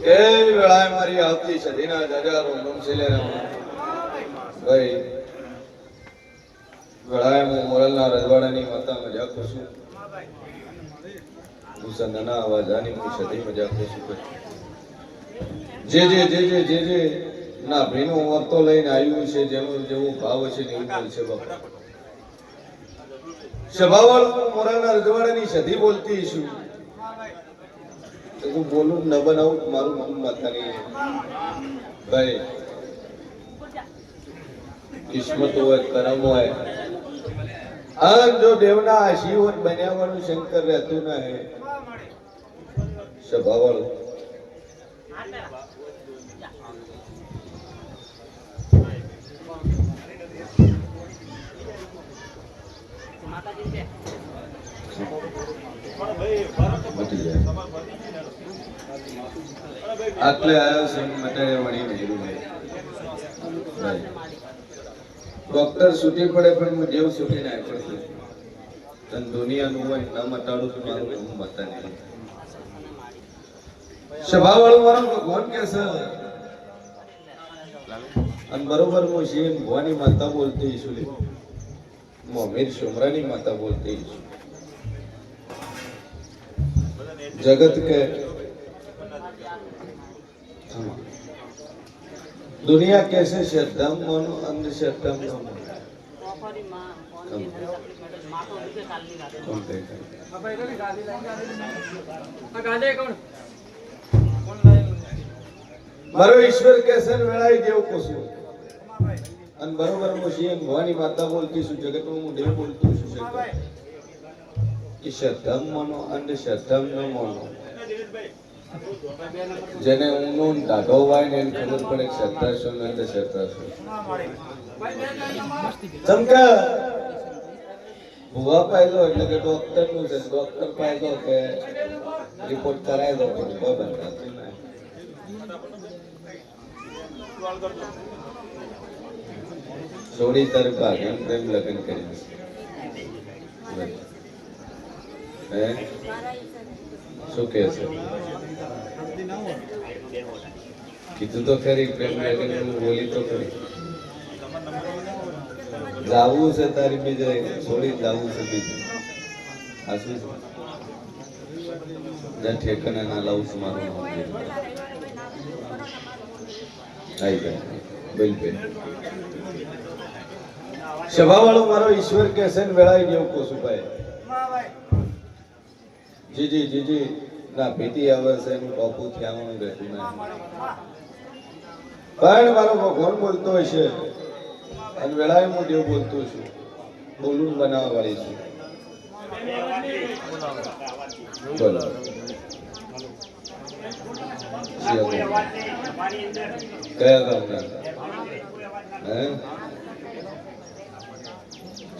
એ વેળાએ મારી આવતી સદીના હજારો ગમશીલેરા ભાઈ વેળાએ હું મોરલના રજવાડાની માતા મજા ખુશું મુસંદના આવાજાની હું સદી મજા ખુશું જે ના ભીનો વર્તો લઈને આવ્યું છે જેનો જેવો ભાવ છે ને એવું બોલશે બાપા સભાવાળો મોરલના રજવાડાની સદી બોલતી છું હું બોલું ન બનાવું મારું મન માતાની ભાઈ કિસ્મત હોય કરમ હોય આ જો દેવના આશીર્વાદ બન્યા વાળું શંકર રહેતું ના હે સભાવાળું આટલે આવ્યો છે માટે વણી નહીં ડોક્ટર છૂટી પડે પણ હું જેવું છૂટી ના પડશે તન દુનિયાનું હોય ના મટાડું તો મારું હું મતા નહીં સભાવાળું મારો ભગવાન કે છે અને બરોબર હું શિવ ભવાની માતા બોલતી છું મોમીર સુમરાની માતા બોલતી છું जगत के दुनिया कैसे श्रद्धा मानो अंधश्रद्धा मानो मारो ईश्वर कैसे वेळाई देव कोसो अन बरोबर मोशी भवानी माता बोलती सु जगत में देव बोलती सु श्रद्धा मानो अंधश्रद्धा न मानो जेने ऊनो ढाढो वाय ने खबर पड़े श्रद्धा शो ने अंधश्रद्धा शो चमका हुआ पायलो એટલે કે ડોક્ટર નું છે ડોક્ટર પાયલો કે રિપોર્ટ કરાય દો કોઈ બતાતું નહીં છોડી તર ભાગન પ્રેમ લગન કરી શું કે છે કીધું તો ખરી પ્રેમ લગન બોલી તો ખરી જાવું છે તારી બીજે છોડી જાવું છે બીજે આ શું છે જ્યાં ઠેકાને ના લાવું છું મારું આઈ ગયા બેન બેન સભાવાળો મારો ઈશ્વર કે છે ને વેળાઈ જેવું કોસુભાઈ જી ના ભીતી આવે છે એનું બાપુ થયાવાનું રહેતું નહીં પણ મારો ભગવાન બોલતો હશે અને વેળાએ હું દેવ બોલતો છું બોલું બનાવવા વાળી છું બોલો કયા ગામના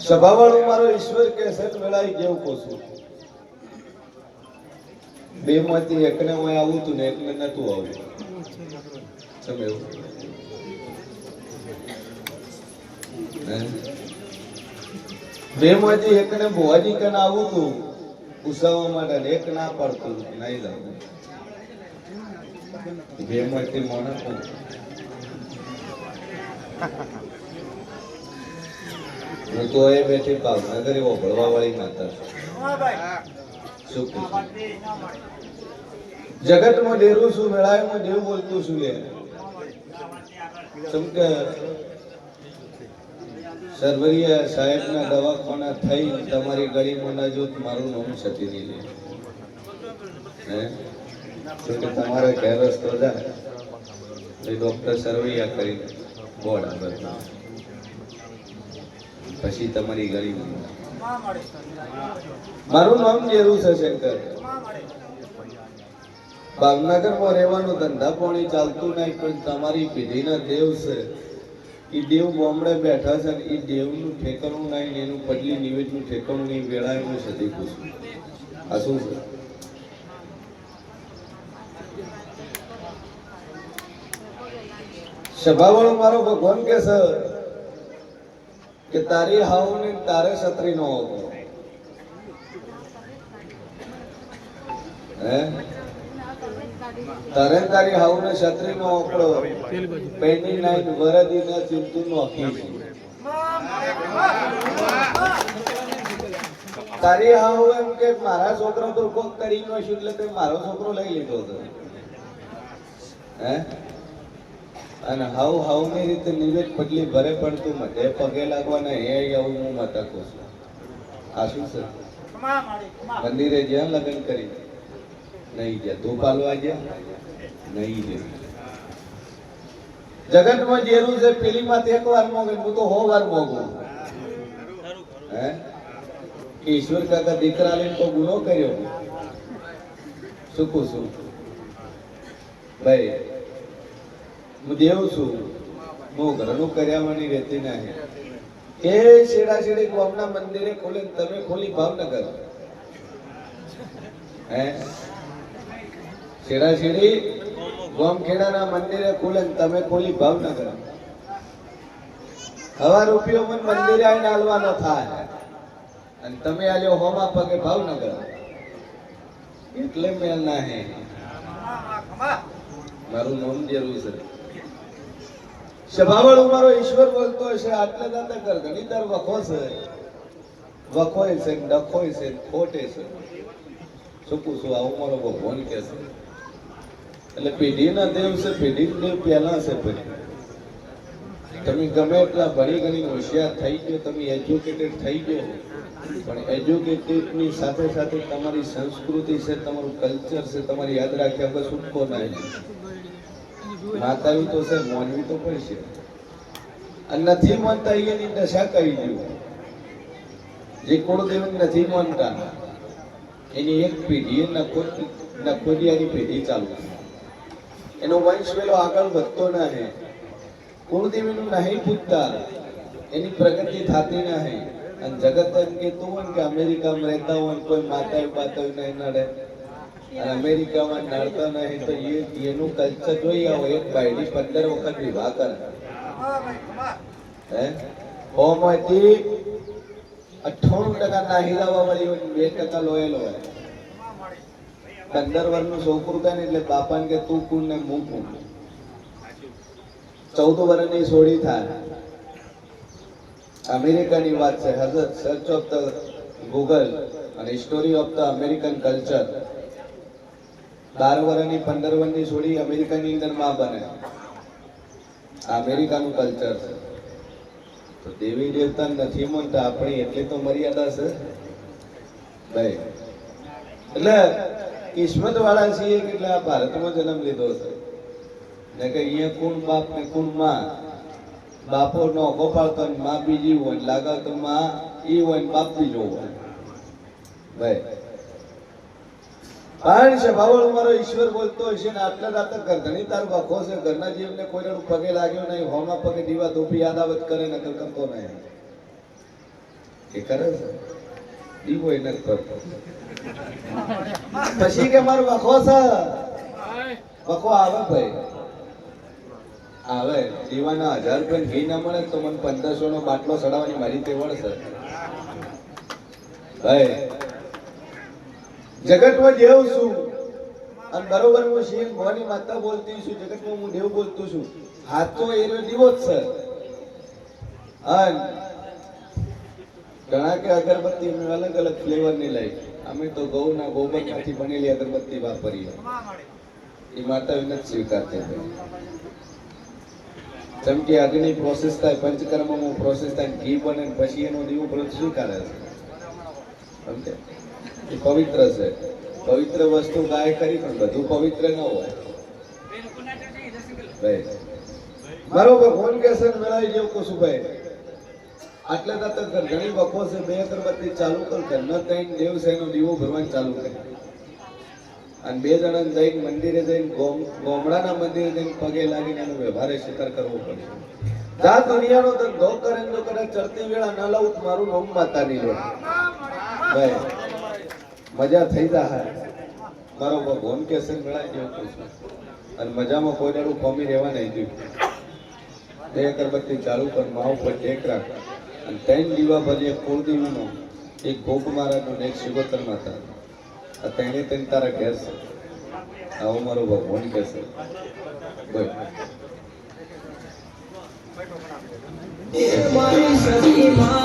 સભાવાળો મારો ઈશ્વર કે છે વેળાઈ જેવું કોશું બે માંથી એકને હું આવું તું ને એકને નતું આવું તમે બે માંથી એકને ભુવાજી કને આવું તું ઉસાવવા માટે એક ના પડતું નહીં લાવું બે માંથી માણસ હું તો એ બેઠી ભાવનગર એવો ભળવા વાળી માતા શું જગત માં ડેરું છું વેળાએ માં દેવ બોલતું છું લે સમકે સરવરિયા સાહેબ ના દવાખાના થઈ તમારી ગળીમાં ના જો મારું નામ સતી નહીં લે હે કે તમારે ઘેર રસ્તો જાય એ ડોક્ટર સરવૈયા કરી બોર્ડ આગળ પછી તમારી ગળીમાં મારું નામ જેરું છે શંકર ભાવનગર માં રહેવાનું ધંધા પાણી ચાલતું નહીં પણ તમારી પેઢીના દેવ છે એ દેવ બોમડે બેઠા છે એ દેવનું ઠેકાણું નહીં એનું પડલી નિવેદનું ઠેકાણું નહીં વેળાએનું સદી પૂછું આ શું છે સભાવાળો મારો ભગવાન કે છે કે તારી હાવ ને તારે છત્રી નો હોતો હે તારે તારી હાઉને છત્રીનો ઓકળો પેની નાઈન વરદીના ચિંતું નોખી તારી હાઉ એમ કે મારા છોકરો તો કોક કરી નો છું એટલે તે મારો છોકરો લઈ લીધો હતો હે અને હાઉ ની રીતે નિવેદ પટલી ભરે પડતું મધે પગે લાગવાના હે આવું હું મતકો છું આ શું છે મંદિરે જ્યાં લગ્ન કરી નહીં ગયા ધૂપ હાલવા ગયા નહીં ગયા જગતમાં જેરું છે પેલી માં એક વાર મોગે હું તો 100 વાર મોગું હે ઈશ્વર કાકા દીકરા લઈને તો ગુનો કર્યો શું કહું છું ભાઈ હું દેવ છું હું ઘરનું કર્યાવાની રહેતી નહીં એ શેડા શેડી ગામના મંદિરે ખોલે તમે ખોલી ભાવનગર હે શેડા શેડી ગામખેડાના મંદિરે ખોલે તમે ખોલી ભાવનગર હવા રૂપિયો મને મંદિરે આવીને હાલવાનો થાય અને તમે આલ્યો હોમા પગે ભાવનગર એટલે મેલ ના હે મારું નામ જરૂર છે સભાવળ મારો ઈશ્વર બોલતો હશે આટલે દાતા કર ઘણી તાર વખો છે વખોય છે ડખોય છે ખોટે છે શું પૂછું આવું મારો ભગવાન કે છે એટલે પેઢીના દેવ છે પેઢી દેવ પહેલા છે પછી તમે ગમે એટલા ભણી ગણી હોશિયાર થઈ ગયો તમે એજ્યુકેટેડ થઈ ગયો પણ એજ્યુકેટેડની સાથે સાથે તમારી સંસ્કૃતિ છે તમારું કલ્ચર છે તમારી યાદ રાખ્યા વગર છૂટકો ના માતાવી તો છે મોનવી તો પડશે અને નથી માનતા એની દશા કરી દઉં જે કુળદેવ નથી માનતા એની એક પેઢી નખોડિયાની પેઢી ચાલુ એનો વંશ પેલો આગળ વધતો ના હે કુળદેવીનું નહીં પૂછતા એની પ્રગતિ થતી નહીં અને જગત એમ કેતું હોય કે અમેરિકામાં રહેતા હોય કોઈ માતા બાતા નહીં નડે અને અમેરિકામાં નડતા નહીં તો એનું કલ્ચર જોઈ આવો એક બાયડી 15 વખત વિવાહ કરે હે હોમથી 98% નાહિલાવા વાળી 2% લોયેલો હોય 15 વર્ષનું છોકરું થાય ને એટલે બાપાને કે તું કુણ ને હું કુણ 14 વર્ષની સોડી થાય અમેરિકાની વાત છે હઝરત સર્ચ ઓફ ધ ગૂગલ અને history of the American culture 12 વર્ષની 15 વર્ષની સોડી અમેરિકાની અંદર માં બને અમેરિકાનું કલ્ચર છે તો દેવી દેવતા નથી માનતા આપણી એટલી તો મર્યાદા છે ભાઈ એટલે કિસ્મત વાળા છીએ કે એટલે આ ભારતમાં જન્મ લીધો છે ને કે અહીંયા કોણ બાપ ને કોણ માં બાપો નો ગોપાળતો માં બીજી હોય લાગે તો માં ઈ હોય બાપ બીજો હોય ભાઈ પણ છે બાવળ મારો ઈશ્વર બોલતો હશે ને આટલા રાત ઘણી તાર વખો છે ઘરના જીવને કોઈ પગે લાગ્યો નહીં હોમા પગે દીવા ધોપી યાદ આવત કરે ને કરતો નહીં એ કરે છે દીવો એ નથી કરતો પછી કે મારો વખો છે વખો આવે ભાઈ આવે દીવાના 1000 રૂપિયા ઘી ના મળે તો મને 1500 નો બાટલો ચડાવવાની મારી તેવડ છે ભાઈ જગતમાં દેવ છું અને બરોબર હું શિવ ભવાની માતા બોલતી છું જગતમાં હું દેવ બોલતું છું હાથ તો એનો દીવો જ છે અને ઘણા કે અગરબત્તી અમે અલગ અલગ ફ્લેવર ની લઈ અમે તો ગૌના ગોબરમાંથી બનેલી અગરબત્તી વાપરીએ એ માતા વિનત સ્વીકારતી જેમ કે અગ્નિ પ્રોસેસ થાય પંચકર્મમાં પ્રોસેસ થાય ઘી બને પછી એનો દીવો વ્રત સ્વીકારે છે સમજે એ પવિત્ર છે પવિત્ર વસ્તુ ગાય કરી પણ બધું પવિત્ર ન હોય ભાઈ બરોબર ફોન કેસર મેળવી જેવું કુશુભાઈ આટલે તક ઘણી વખો છે 2 અગરબત્તી ચાલુ કર ઘરના તૈન દેવ છે એનો દીવો ભરવાનું ચાલુ કરે અને 2 જણા જઈને મંદિરે જઈને ગોમડાના મંદિરે જઈને પગે લાગીને એનો વ્યવહારે સ્વીકાર કરવો પડે જા દુનિયાનો ધંધો કરે જો કરે ચડતી વેળા ના લાવું મારું નામ માતાની લે ભાઈ મજા થઈ જાય મારો ભગવાન કેસર મેળાઈ જેવું પૂછું અને મજામાં કોઈ દાડું કોમી રહેવા નહીં દઉં 2 અગરબત્તી ચાલુ કર મા ઉપર ટેક રાખ અને 3 દીવા ભરી એક કુળદેવીનો એક ભોગ મહારાજનો એક શિવોત્તર માતા આ તેને તારા ઘેર છે આવો મારો ભગવાન કહે છે બોલ મારી સખી માં